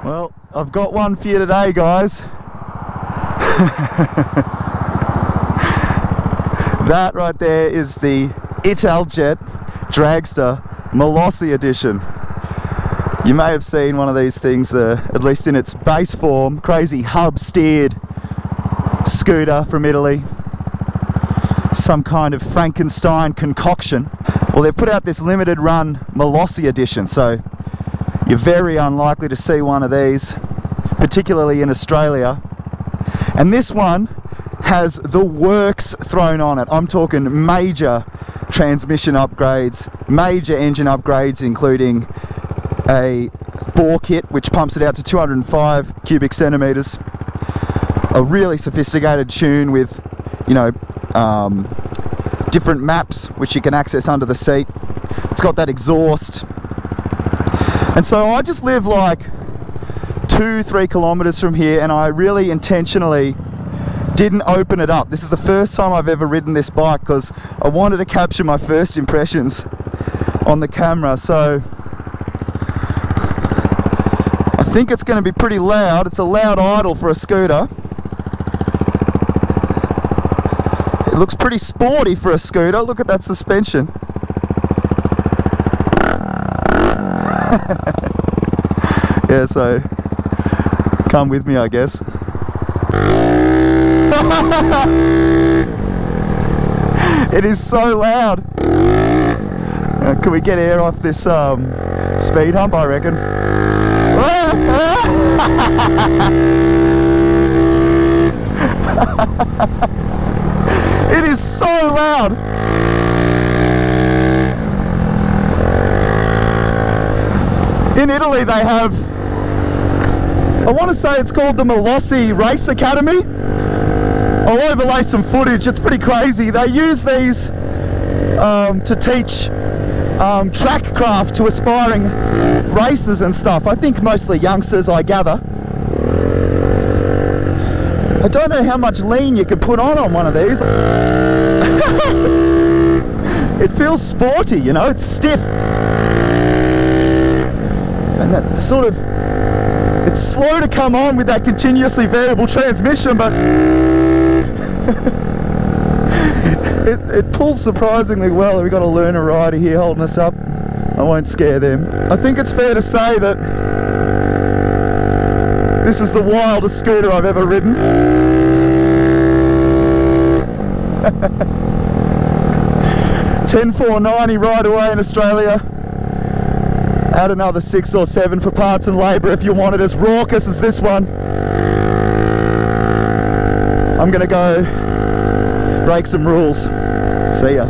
Well, I've got one for you today, guys. That right there is the Italjet Dragster Malossi Edition. You may have seen one of these things, at least in its base form, crazy hub-steered scooter from Italy. Some kind of Frankenstein concoction. Well, they've put out this limited run Malossi Edition, so you're very unlikely to see one of these, particularly in Australia. And this one has the works thrown on it. I'm talking major transmission upgrades, major engine upgrades, including a bore kit which pumps it out to 205 cubic centimeters, a really sophisticated tune with, you know, different maps which you can access under the seat. It's got that exhaust. And so I just live like 2-3 kilometers from here, and I really intentionally didn't open it up. This is the first time I've ever ridden this bike because I wanted to capture my first impressions on the camera. So I think it's going to be pretty loud. It's a loud idle for a scooter. It looks pretty sporty for a scooter. Look at that suspension. Yeah, so come with me, I guess. It is so loud. Can we get air off this speed hump, I reckon? It is so loud. In Italy they have, I want to say it's called the Malossi Race Academy. I'll overlay some footage, it's pretty crazy. They use these to teach track craft to aspiring racers and stuff. I think mostly youngsters, I gather. I don't know how much lean you could put on one of these. It feels sporty, you know, it's stiff. And that sort of, it's slow to come on with that continuously variable transmission, but it pulls surprisingly well. We've got a learner rider here holding us up. I won't scare them. I think it's fair to say that this is the wildest scooter I've ever ridden. 10,490 right away in Australia. Add another 6 or 7 for parts and labour if you want it as raucous as this one. I'm gonna go break some rules. See ya.